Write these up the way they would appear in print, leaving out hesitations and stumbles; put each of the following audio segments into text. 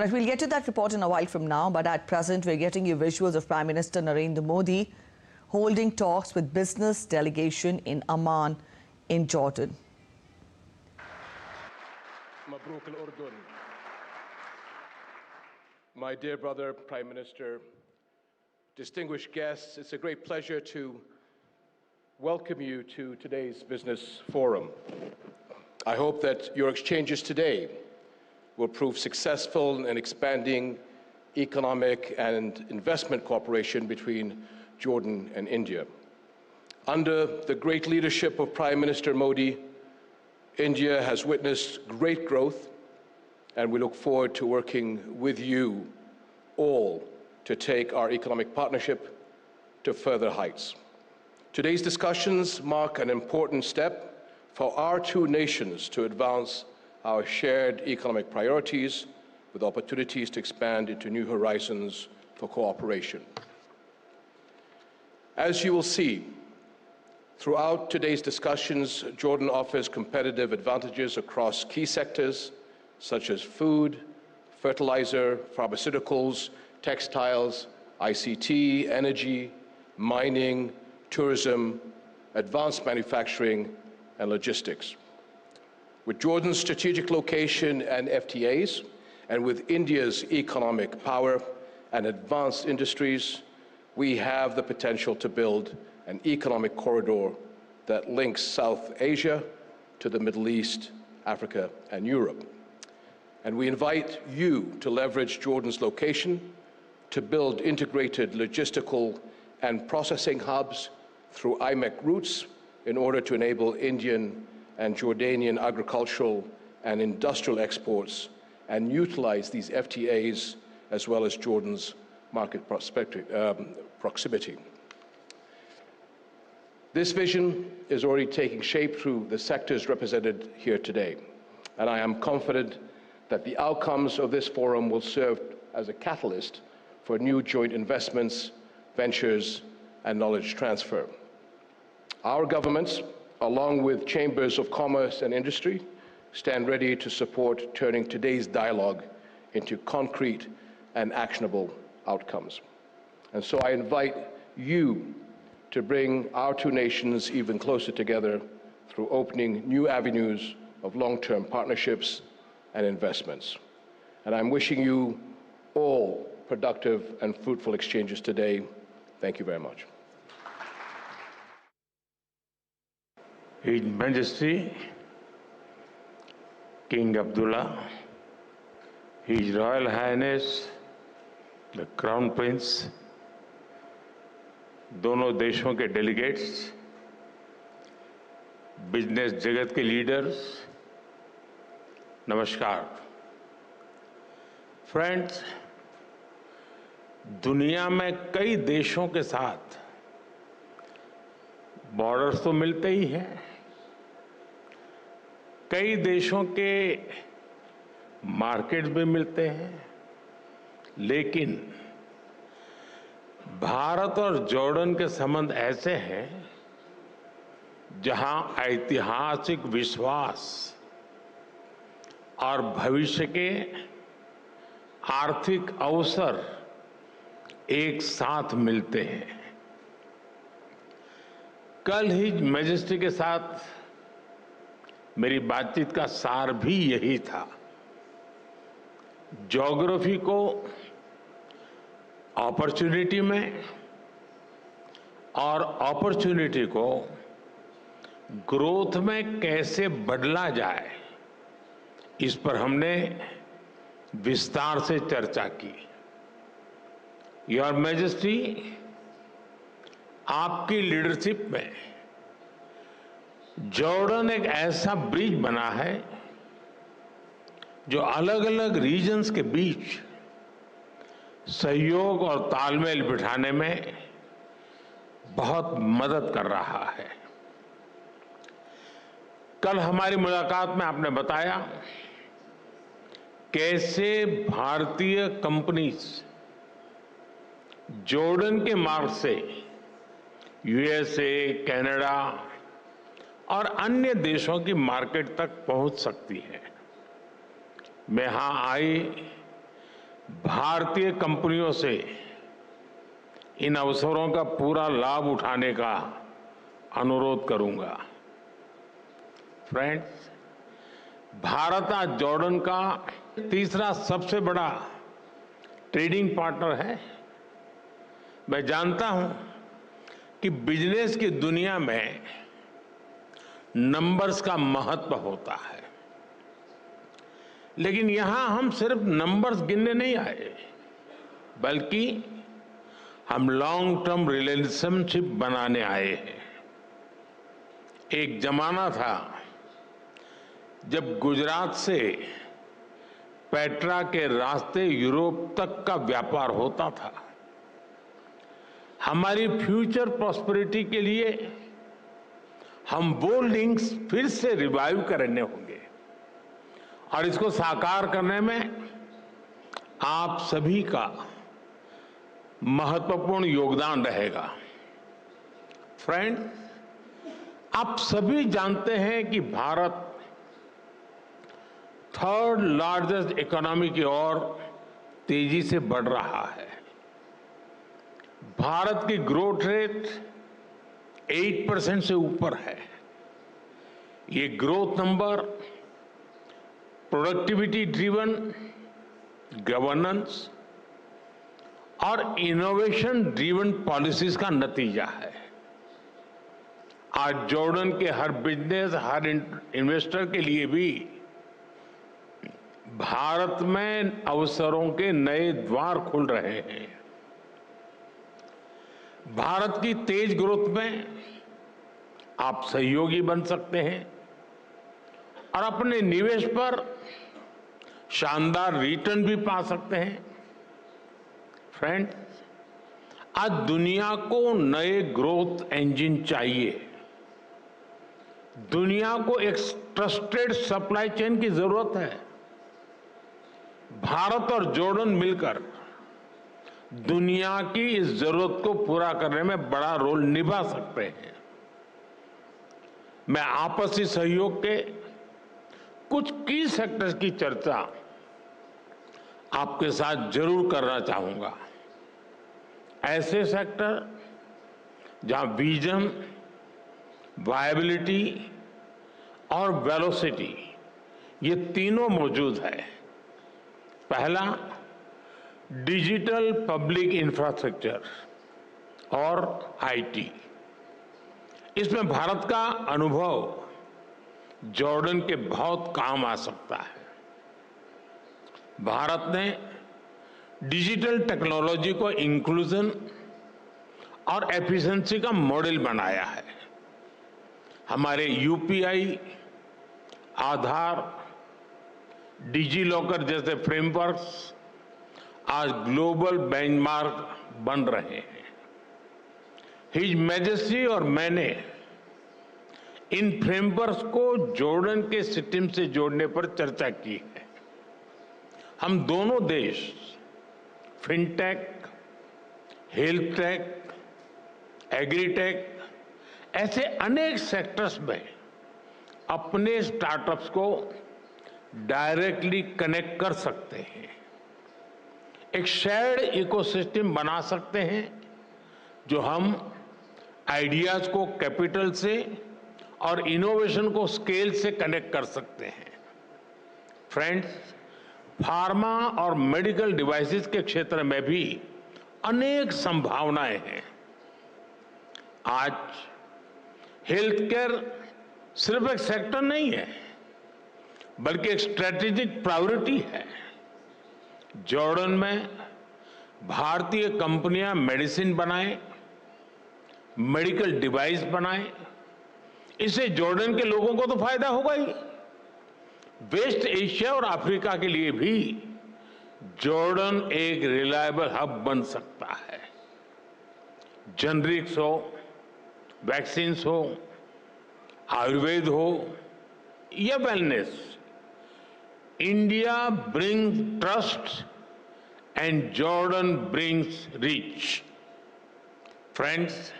Right, we'll get to that report in a while from now, but at present we're getting you visuals of Prime Minister Narendra Modi holding talks with business delegation in Amman in Jordan. Mabruk al-Urdun. My dear brother, Prime Minister, distinguished guests, it's a great pleasure to welcome you to today's business forum. I hope that your exchanges today will prove successful in expanding economic and investment cooperation between Jordan and India. Under the great leadership of Prime Minister Modi, India has witnessed great growth, and we look forward to working with you all to take our economic partnership to further heights. Today's discussions mark an important step for our two nations to advance our shared economic priorities with opportunities to expand into new horizons for cooperation. As you will see, throughout today's discussions, Jordan offers competitive advantages across key sectors such as food, fertilizer, pharmaceuticals, textiles, ICT, energy, mining, tourism, advanced manufacturing, and logistics. With Jordan's strategic location and FTAs, and with India's economic power and advanced industries, we have the potential to build an economic corridor that links South Asia to the Middle East, Africa, and Europe. And we invite you to leverage Jordan's location to build integrated logistical and processing hubs through IMEC routes in order to enable Indian and Jordanian agricultural and industrial exports and utilize these FTAs as well as Jordan's market proximity. This vision is already taking shape through the sectors represented here today, and I am confident that the outcomes of this forum will serve as a catalyst for new joint investments, ventures, and knowledge transfer. Our governments, along with chambers of commerce and industry, stand ready to support turning today's dialogue into concrete and actionable outcomes. And so I invite you to bring our two nations even closer together through opening new avenues of long-term partnerships and investments. And I'm wishing you all productive and fruitful exchanges today. Thank you very much. His Majesty King Abdullah, His Royal Highness the Crown Prince, दोनों देशों के delegates, business जगत के leaders, नमस्कार। Friends, दुनिया में कई देशों के साथ बॉर्डर्स तो मिलते ही हैं, कई देशों के मार्केट्स भी मिलते हैं, लेकिन भारत और जॉर्डन के संबंध ऐसे हैं जहां ऐतिहासिक विश्वास और भविष्य के आर्थिक अवसर एक साथ मिलते हैं। कल ही मैजेस्टी के साथ मेरी बातचीत का सार भी यही था। ज्योग्राफी को अपॉर्चुनिटी में और अपॉर्चुनिटी को ग्रोथ में कैसे बदला जाए, इस पर हमने विस्तार से चर्चा की। योर मैजेस्टी, आपकी लीडरशिप में जॉर्डन एक ऐसा ब्रिज बना है जो अलग अलग रीजन्स के बीच सहयोग और तालमेल बिठाने में बहुत मदद कर रहा है। कल हमारी मुलाकात में आपने बताया कैसे भारतीय कंपनीज जॉर्डन के मार्ग से यूएसए, कनाडा और अन्य देशों की मार्केट तक पहुंच सकती है। मैं यहां आई भारतीय कंपनियों से इन अवसरों का पूरा लाभ उठाने का अनुरोध करूंगा। फ्रेंड्स, भारत आज जॉर्डन का तीसरा सबसे बड़ा ट्रेडिंग पार्टनर है। मैं जानता हूं कि बिजनेस की दुनिया में नंबर्स का महत्व होता है, लेकिन यहां हम सिर्फ नंबर्स गिनने नहीं आए, बल्कि हम लॉन्ग टर्म रिलेशनशिप बनाने आए हैं। एक जमाना था जब गुजरात से पेट्रा के रास्ते यूरोप तक का व्यापार होता था। हमारी फ्यूचर प्रॉस्पेरिटी के लिए हम वो लिंक्स फिर से रिवाइव करने होंगे और इसको साकार करने में आप सभी का महत्वपूर्ण योगदान रहेगा। फ्रेंड्स, आप सभी जानते हैं कि भारत थर्ड लार्जेस्ट इकोनॉमी की ओर तेजी से बढ़ रहा है। भारत की ग्रोथ रेट 8% से ऊपर है। ये growth number productivity driven governance और इनोवेशन ड्रिवन पॉलिसीज का नतीजा है। आज जॉर्डन के हर बिजनेस, हर इन्वेस्टर के लिए भी भारत में अवसरों के नए द्वार खुल रहे हैं। भारत की तेज ग्रोथ में आप सहयोगी बन सकते हैं और अपने निवेश पर शानदार रिटर्न भी पा सकते हैं। फ्रेंड्स, आज दुनिया को नए ग्रोथ इंजन चाहिए। दुनिया को एक ट्रस्टेड सप्लाई चेन की जरूरत है। भारत और जॉर्डन मिलकर दुनिया की इस जरूरत को पूरा करने में बड़ा रोल निभा सकते हैं। मैं आपसी सहयोग के कुछ की सेक्टर्स की चर्चा आपके साथ जरूर करना चाहूंगा। ऐसे सेक्टर जहां विजन, वायबिलिटी और वेलोसिटी ये तीनों मौजूद है। पहला, डिजिटल पब्लिक इंफ्रास्ट्रक्चर और आईटी। इसमें भारत का अनुभव जॉर्डन के बहुत काम आ सकता है। भारत ने डिजिटल टेक्नोलॉजी को इंक्लूजन और एफिशिएंसी का मॉडल बनाया है। हमारे यूपीआई, आधार, डिजी लॉकर जैसे फ्रेमवर्क्स आज ग्लोबल बेंचमार्क बन रहे हैं। हिज मैजेस्टी और मैंने इन फ्रेमवर्क्स को जॉर्डन के सिस्टम से जोड़ने पर चर्चा की है। हम दोनों देश फिनटेक, हेल्थ टेक, एग्रीटेक ऐसे अनेक सेक्टर्स में अपने स्टार्टअप्स को डायरेक्टली कनेक्ट कर सकते हैं। एक शेयर्ड इकोसिस्टम बना सकते हैं जो हम आइडियाज को कैपिटल से और इनोवेशन को स्केल से कनेक्ट कर सकते हैं। फ्रेंड्स, फार्मा और मेडिकल डिवाइसेस के क्षेत्र में भी अनेक संभावनाएं हैं। आज हेल्थ केयर सिर्फ एक सेक्टर नहीं है, बल्कि एक स्ट्रेटेजिक प्रायोरिटी है। जॉर्डन में भारतीय कंपनियां मेडिसिन बनाएं, मेडिकल डिवाइस बनाएं, इससे जॉर्डन के लोगों को तो फायदा होगा ही। वेस्ट एशिया और अफ्रीका के लिए भी जॉर्डन एक रिलायबल हब बन सकता है। जेनरिक्स हो, वैक्सीन्स हो, आयुर्वेद हो या wellness, India brings trust and Jordan brings reach. Friends,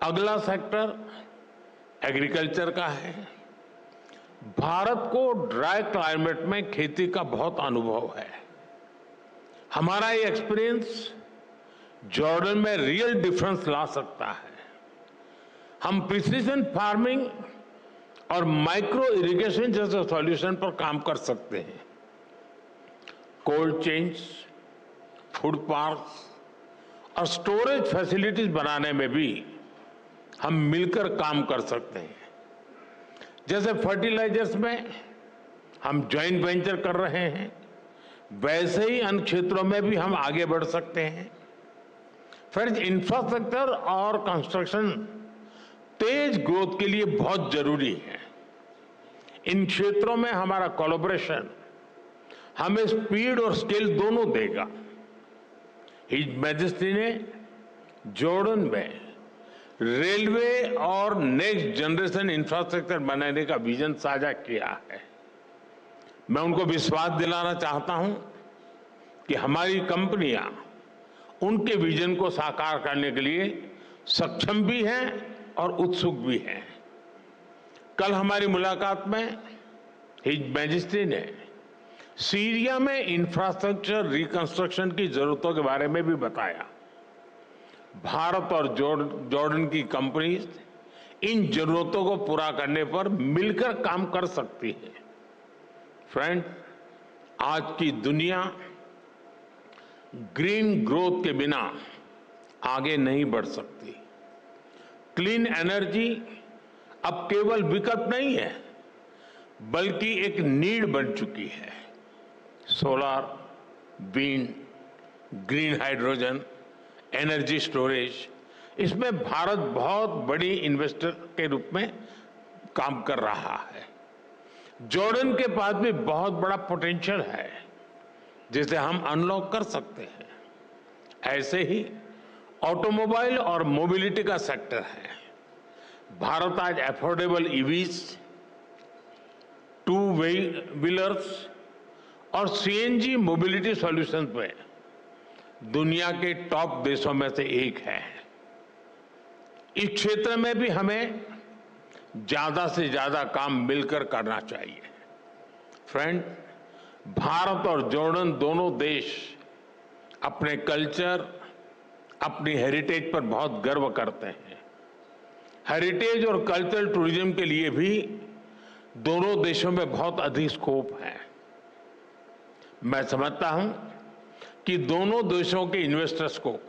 अगला सेक्टर एग्रीकल्चर का है। भारत को ड्राई क्लाइमेट में खेती का बहुत अनुभव है। हमारा ये एक्सपीरियंस जॉर्डन में रियल डिफरेंस ला सकता है। हम प्रिसीजन फार्मिंग और माइक्रो इरिगेशन जैसे सॉल्यूशन पर काम कर सकते हैं। कोल्ड चेन्स, फूड पार्क्स और स्टोरेज फैसिलिटीज बनाने में भी हम मिलकर काम कर सकते हैं। जैसे फर्टिलाइजर्स में हम जॉइंट वेंचर कर रहे हैं, वैसे ही अन्य क्षेत्रों में भी हम आगे बढ़ सकते हैं। फ्रेंड्स, इंफ्रास्ट्रक्चर और कंस्ट्रक्शन तेज ग्रोथ के लिए बहुत जरूरी है। इन क्षेत्रों में हमारा कोलैबोरेशन हमें स्पीड और स्केल दोनों देगा। हिज मैजेस्टी ने जॉर्डन में रेलवे और नेक्स्ट जनरेशन इंफ्रास्ट्रक्चर बनाने का विजन साझा किया है। मैं उनको विश्वास दिलाना चाहता हूं कि हमारी कंपनियां उनके विजन को साकार करने के लिए सक्षम भी हैं और उत्सुक भी हैं। कल हमारी मुलाकात में हिज मैजेस्टी ने सीरिया में इंफ्रास्ट्रक्चर रिकंस्ट्रक्शन की जरूरतों के बारे में भी बताया। भारत और जॉर्डन की कंपनीज इन जरूरतों को पूरा करने पर मिलकर काम कर सकती है। फ्रेंड, आज की दुनिया ग्रीन ग्रोथ के बिना आगे नहीं बढ़ सकती। क्लीन एनर्जी अब केवल विकल्प नहीं है, बल्कि एक नीड बन चुकी है। Solar, wind, green hydrogen, energy storage, इसमें भारत बहुत बड़ी इन्वेस्टर के रूप में काम कर रहा है। जॉर्डन के पास भी बहुत बड़ा पोटेंशियल है जिसे हम अनलॉक कर सकते हैं। ऐसे ही ऑटोमोबाइल और मोबिलिटी का सेक्टर है। भारत आज अफोर्डेबल ईवीज, टू व्हीलर्स और सीएनजी मोबिलिटी सॉल्यूशंस में दुनिया के टॉप देशों में से एक है। इस क्षेत्र में भी हमें ज्यादा से ज्यादा काम मिलकर करना चाहिए। फ्रेंड, भारत और जॉर्डन दोनों देश अपने कल्चर, अपनी हेरिटेज पर बहुत गर्व करते हैं। हेरिटेज और कल्चरल टूरिज्म के लिए भी दोनों देशों में बहुत अधिक स्कोप है। मैं समझता हूं कि दोनों देशों के इन्वेस्टर्स को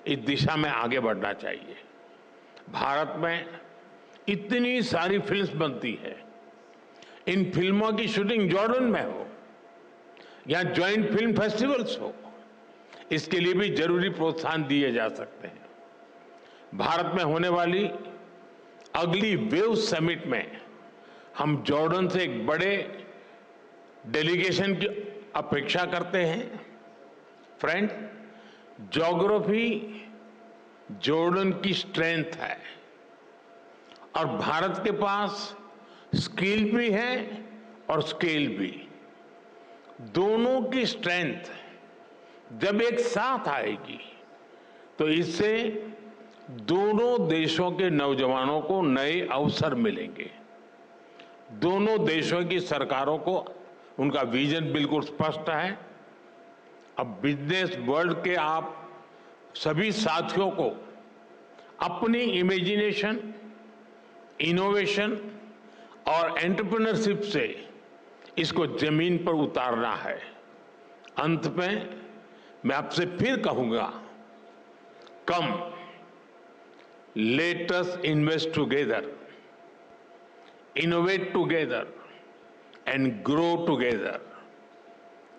इस दिशा में आगे बढ़ना चाहिए। भारत में इतनी सारी फिल्म्स बनती है, इन फिल्मों की शूटिंग जॉर्डन में हो या जॉइंट फिल्म फेस्टिवल्स हो, इसके लिए भी जरूरी प्रोत्साहन दिए जा सकते हैं। भारत में होने वाली अगली वेव समिट में हम जॉर्डन से एक बड़े डेलीगेशन की अपेक्षा करते हैं। फ्रेंड, ज्योग्राफी जॉर्डन की स्ट्रेंथ है और भारत के पास स्किल भी है और स्केल भी। दोनों की स्ट्रेंथ जब एक साथ आएगी तो इससे दोनों देशों के नौजवानों को नए अवसर मिलेंगे। दोनों देशों की सरकारों को उनका विजन बिल्कुल स्पष्ट है। अब बिजनेस वर्ल्ड के आप सभी साथियों को अपनी इमेजिनेशन, इनोवेशन और एंटरप्रेन्योरशिप से इसको जमीन पर उतारना है। अंत में मैं आपसे फिर कहूंगा, come let us invest together, innovate together and grow together.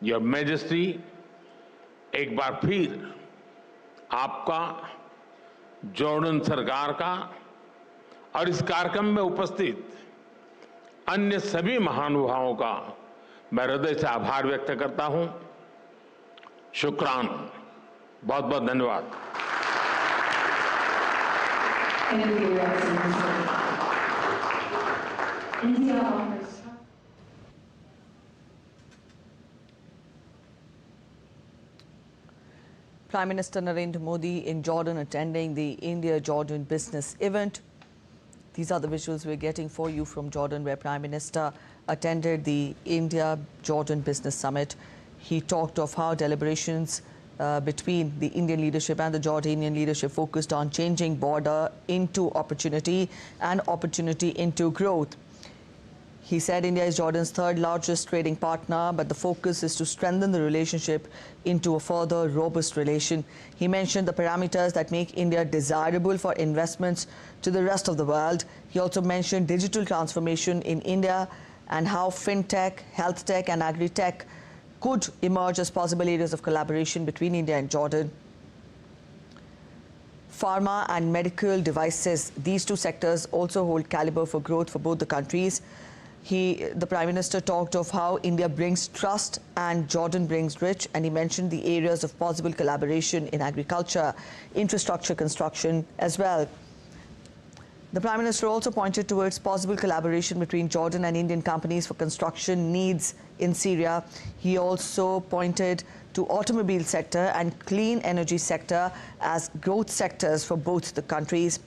Your majesty, एक बार फिर आपका, जॉर्डन सरकार का और इस कार्यक्रम में उपस्थित अन्य सभी महानुभावों का मैं हृदय से आभार व्यक्त करता हूं। शुक्रान, बहुत बहुत धन्यवाद। Prime Minister Narendra Modi in Jordan attending the India-Jordan business event. These are the visuals we're getting for you from Jordan, where Prime Minister attended the India-Jordan business summit. He talked of how deliberations between the Indian leadership and the Jordanian leadership focused on changing border into opportunity and opportunity into growth. He said India is Jordan's third largest trading partner, but the focus is to strengthen the relationship into a further robust relation. He mentioned the parameters that make India desirable for investments to the rest of the world. He also mentioned digital transformation in India and how fintech, health tech and agri-tech could emerge as possible areas of collaboration between India and Jordan. Pharma and medical devices, these two sectors also hold caliber for growth for both the countries. The Prime Minister talked of how India brings trust and Jordan brings rich, and he mentioned the areas of possible collaboration in agriculture, infrastructure construction as well. The Prime Minister also pointed towards possible collaboration between Jordan and Indian companies for construction needs in Syria. He also pointed to automobile sector and clean energy sector as growth sectors for both the countries.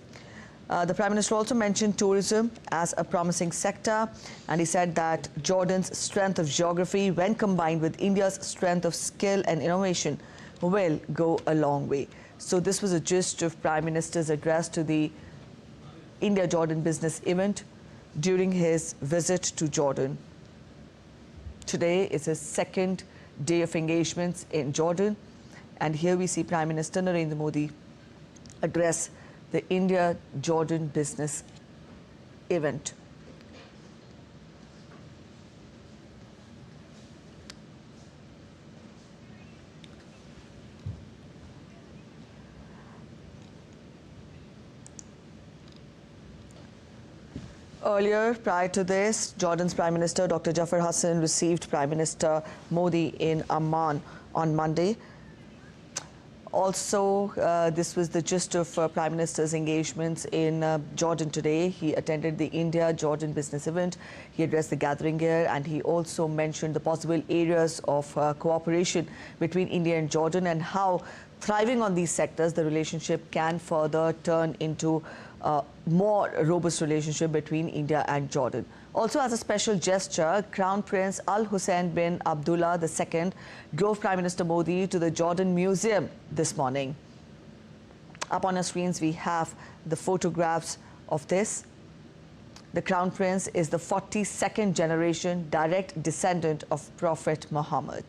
The Prime Minister also mentioned tourism as a promising sector, and he said that Jordan's strength of geography, when combined with India's strength of skill and innovation, will go a long way. So this was a gist of Prime Minister's address to the India-Jordan business event during his visit to Jordan. Today is his second day of engagements in Jordan, and here we see Prime Minister Narendra Modi address the India-Jordan business event. Earlier, prior to this, Jordan's Prime Minister Dr. Jafar Hassan received Prime Minister Modi in Amman on Monday. Also, this was the gist of Prime Minister's engagements in Jordan today. He attended the India-Jordan business event. He addressed the gathering here, and he also mentioned the possible areas of cooperation between India and Jordan and how, thriving on these sectors, the relationship can further turn into a more robust relationship between India and Jordan. Also, as a special gesture, Crown Prince Al Hussein bin Abdullah II drove Prime Minister Modi to the Jordan Museum this morning. Up on our screens, we have the photographs of this. The Crown Prince is the 42nd generation direct descendant of Prophet Muhammad.